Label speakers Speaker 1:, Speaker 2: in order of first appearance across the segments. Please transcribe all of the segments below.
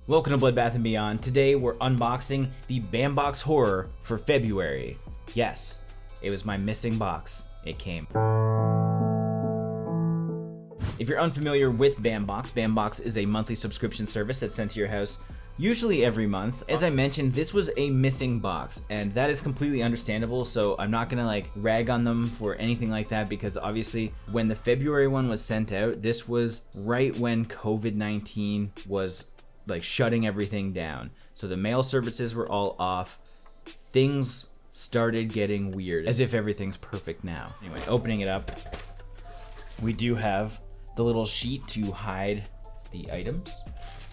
Speaker 1: Welcome to Bloodbath & Beyond. Today we're unboxing the Bambox Horror for February. Yes, it was my missing box. It came. If you're unfamiliar with Bambox, Bambox is a monthly subscription service that's sent to your house usually every month. As I mentioned, this was a missing box, and that is completely understandable, so I'm not gonna rag on them for anything like that, because obviously when the February one was sent out, this was right when COVID-19 was shutting everything down. So the mail services were all off. Things started getting weird, as if everything's perfect now. Anyway, opening it up, we do have the little sheet to hide the items.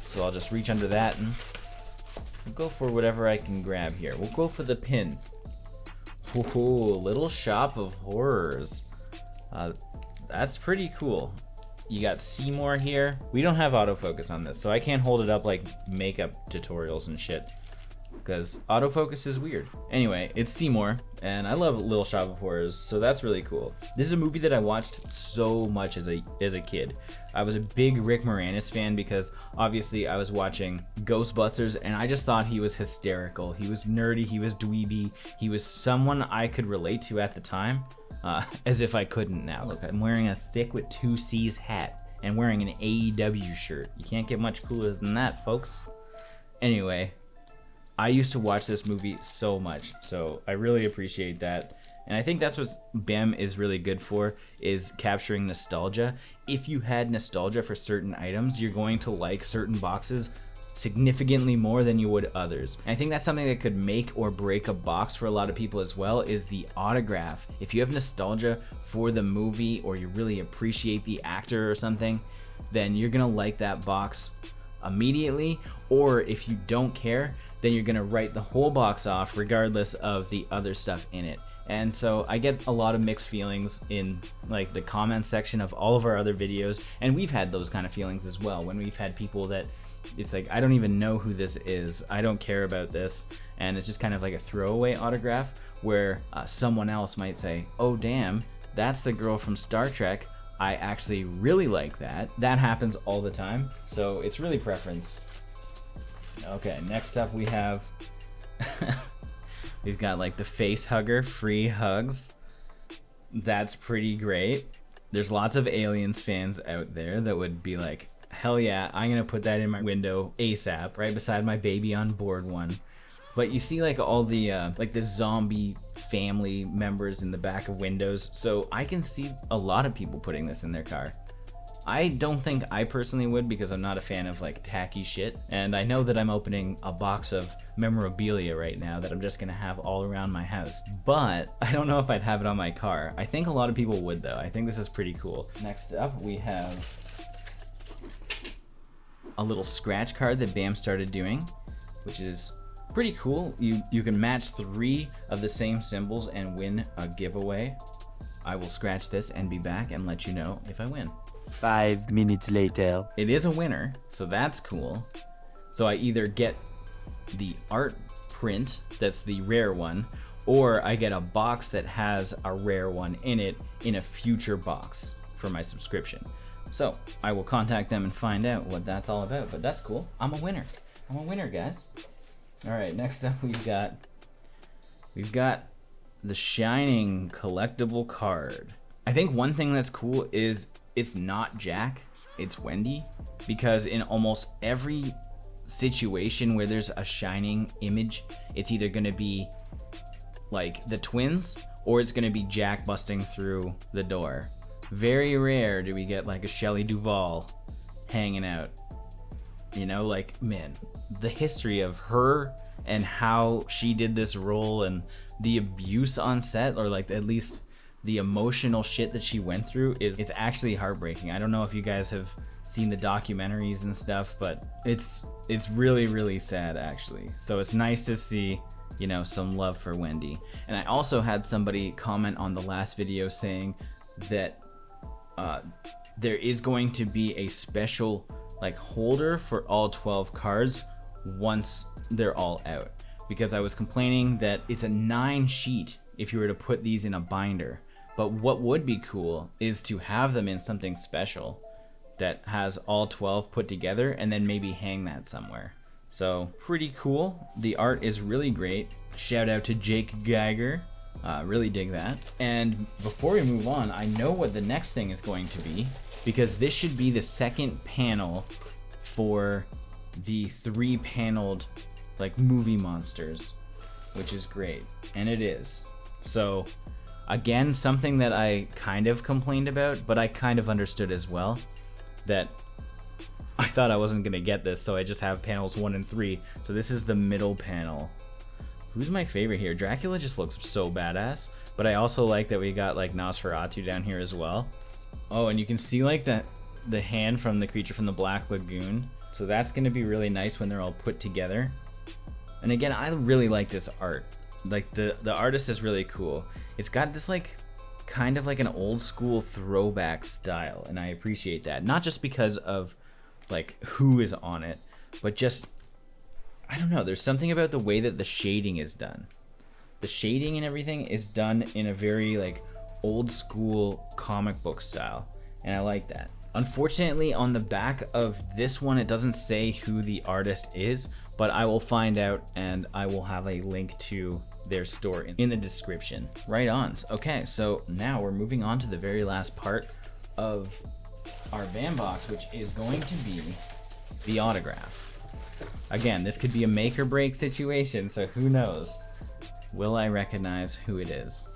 Speaker 1: So I'll just reach under that and we'll go for whatever I can grab here. We'll go for the pin. Ooh, Little Shop of Horrors. That's pretty cool. You got Seymour here. We don't have autofocus on this, so I can't hold it up like makeup tutorials and shit, because autofocus is weird. Anyway, it's Seymour, and I love Little Shop of Horrors, so that's really cool. This is a movie that I watched so much as a kid. I was a big Rick Moranis fan because obviously I was watching Ghostbusters, and I just thought he was hysterical. He was nerdy, he was dweeby, he was someone I could relate to at the time. As if I couldn't now. Look, I'm wearing a thick with 2 C's hat and wearing an AEW shirt. You can't get much cooler than that, folks. Anyway, I used to watch this movie so much, so I really appreciate that. And I think that's what BAM is really good for, is capturing nostalgia. If you had nostalgia for certain items, you're going to like certain boxes significantly more than you would others. And I think that's something that could make or break a box for a lot of people as well, is the autograph. If you have nostalgia for the movie, or you really appreciate the actor or something, then you're gonna like that box immediately. Or if you don't care, then you're gonna write the whole box off regardless of the other stuff in it. And so I get a lot of mixed feelings in the comment section of all of our other videos, and we've had those kind of feelings as well when we've had people that it's I don't even know who this is, I don't care about this, and it's just kind of like a throwaway autograph where someone else might say, oh damn, that's the girl from Star Trek, I actually really like that. That happens all the time, so it's really preference. Okay, next up we have we've got the face hugger, free hugs. That's pretty great. There's lots of Aliens fans out there that would be like, hell yeah, I'm gonna put that in my window ASAP, right beside my baby on board one. But you see all the the zombie family members in the back of windows, so I can see a lot of people putting this in their car. I don't think I personally would, because I'm not a fan of tacky shit, and I know that I'm opening a box of memorabilia right now that I'm just gonna have all around my house, but I don't know if I'd have it on my car. I think a lot of people would though. I think this is pretty cool. Next up we have a little scratch card that BAM started doing, which is pretty cool. You can match 3 of the same symbols and win a giveaway. I will scratch this and be back and let you know if I win.
Speaker 2: 5 minutes later.
Speaker 1: It is a winner, so that's cool. So I either get the art print, that's the rare one, or I get a box that has a rare one in it in a future box for my subscription. So I will contact them and find out what that's all about, but that's cool. I'm a winner. I'm a winner, guys. All right, next up we've got the Shining collectible card. I think one thing that's cool is it's not Jack, it's Wendy, because in almost every situation where there's a Shining image, it's either gonna be the twins, or it's gonna be Jack busting through the door. Very rare do we get a Shelley Duvall hanging out. You know, man, the history of her and how she did this role and the abuse on set, or at least the emotional shit that she went through, it's actually heartbreaking. I don't know if you guys have seen the documentaries and stuff, but it's really, really sad actually. So it's nice to see, some love for Wendy. And I also had somebody comment on the last video saying that there is going to be a special holder for all 12 cards once they're all out, because I was complaining that it's a 9 sheet if you were to put these in a binder. But what would be cool is to have them in something special that has all 12 put together and then maybe hang that somewhere. So pretty cool. The art is really great. Shout out to Jake Geiger. Really dig that. And before we move on, I know what the next thing is going to be, because this should be the second panel for the 3-paneled like movie monsters, which is great. And it is. So again, something that I kind of complained about, but I kind of understood as well, that I thought I wasn't gonna get this, so I just have panels 1 and 3. So this is the middle panel. Who's my favorite here? Dracula just looks so badass, but I also like that we got like Nosferatu down here as well. Oh, and you can see like the hand from the creature from the Black Lagoon. So that's gonna be really nice when they're all put together. And again, I really like this art. Like the artist is really cool. It's got this like kind of like an old school throwback style, and I appreciate that. Not just because of like who is on it, but just, I don't know, there's something about the way that the shading is done. The shading and everything is done in a very like old school comic book style, and I like that. Unfortunately, on the back of this one, it doesn't say who the artist is, but I will find out, and I will have a link to their store in the description. Right on. Okay, so now we're moving on to the very last part of our bandbox, which is going to be the autograph. Again, this could be a make or break situation, so who knows? Will I recognize who it is?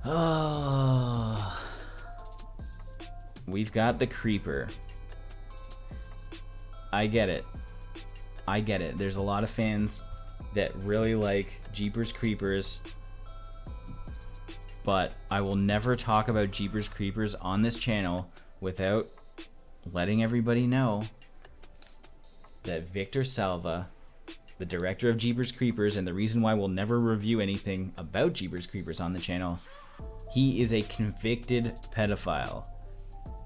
Speaker 1: Oh, we've got the Creeper. I get it. I get it. There's a lot of fans that really like Jeepers Creepers, but I will never talk about Jeepers Creepers on this channel without letting everybody know that Victor Salva, the director of Jeepers Creepers, and the reason why we'll never review anything about Jeepers Creepers on the channel, he is a convicted pedophile.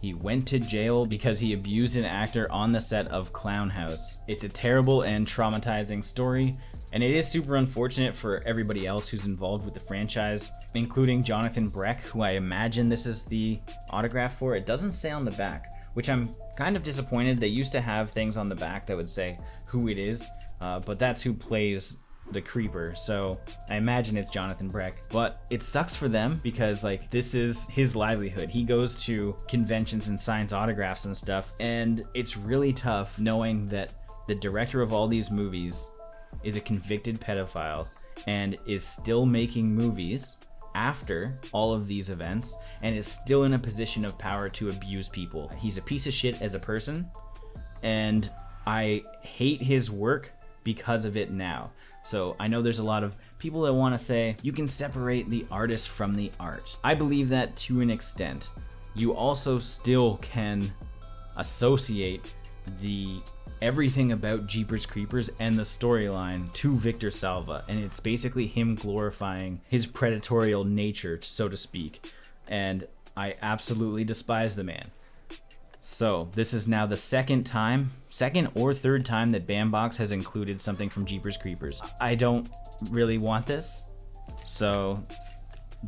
Speaker 1: He went to jail because he abused an actor on the set of Clown House. It's a terrible and traumatizing story, and it is super unfortunate for everybody else who's involved with the franchise, including Jonathan Breck, who I imagine this is the autograph for. It doesn't say on the back, which I'm kind of disappointed. They used to have things on the back that would say who it is, but that's who plays the Creeper, so I imagine it's Jonathan Breck. But it sucks for them because like this is his livelihood. He goes to conventions and signs autographs and stuff, and it's really tough knowing that the director of all these movies is a convicted pedophile and is still making movies after all of these events and is still in a position of power to abuse people. He's a piece of shit as a person, and I hate his work because of it now. So I know there's a lot of people that want to say you can separate the artist from the art. I believe that to an extent. You also still can associate the everything about Jeepers Creepers and the storyline to Victor Salva, and it's basically him glorifying his predatorial nature, so to speak, and I absolutely despise the man. So this is now the second or third time that Bandbox has included something from Jeepers Creepers. I don't really want this, so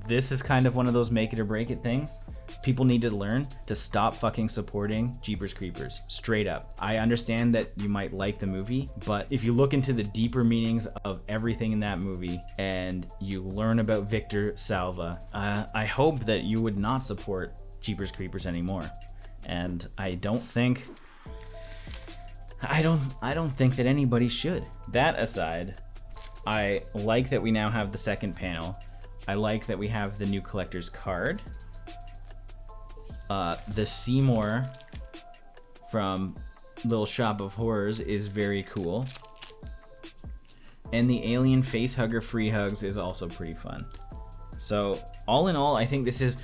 Speaker 1: this is kind of one of those make it or break it things. People need to learn to stop fucking supporting Jeepers Creepers, straight up. I understand that you might like the movie, but if you look into the deeper meanings of everything in that movie and you learn about Victor Salva, I hope that you would not support Jeepers Creepers anymore. And I don't think that anybody should. That aside, I like that we now have the second panel. I like that we have the new collector's card. The Seymour from Little Shop of Horrors is very cool. And the Alien Facehugger Free Hugs is also pretty fun. So all in all, I think this is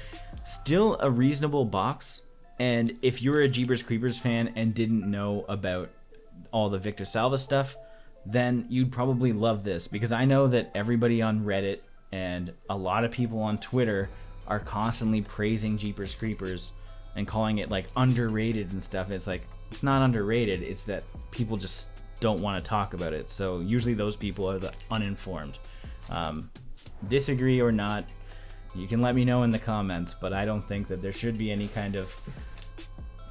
Speaker 1: still a reasonable box. And if you're a Jeepers Creepers fan and didn't know about all the Victor Salva stuff, then you'd probably love this, because I know that everybody on Reddit and a lot of people on Twitter are constantly praising Jeepers Creepers and calling it like underrated and stuff. It's like, it's not underrated, it's that people just don't want to talk about it. So usually those people are the uninformed. Disagree or not, you can let me know in the comments, but I don't think that there should be any kind of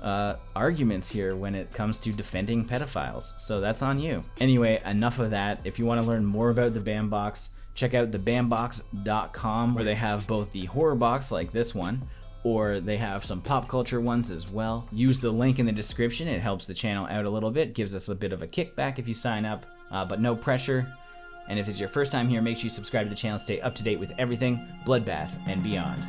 Speaker 1: arguments here when it comes to defending pedophiles. So that's on you. Anyway, enough of that. If you want to learn more about the Bambox, check out thebambox.com, where they have both the horror box like this one, or they have some pop culture ones as well. Use the link in the description. It helps the channel out a little bit, gives us a bit of a kickback if you sign up, but no pressure. And if it's your first time here, make sure you subscribe to the channel, stay up to date with everything Bloodbath and beyond.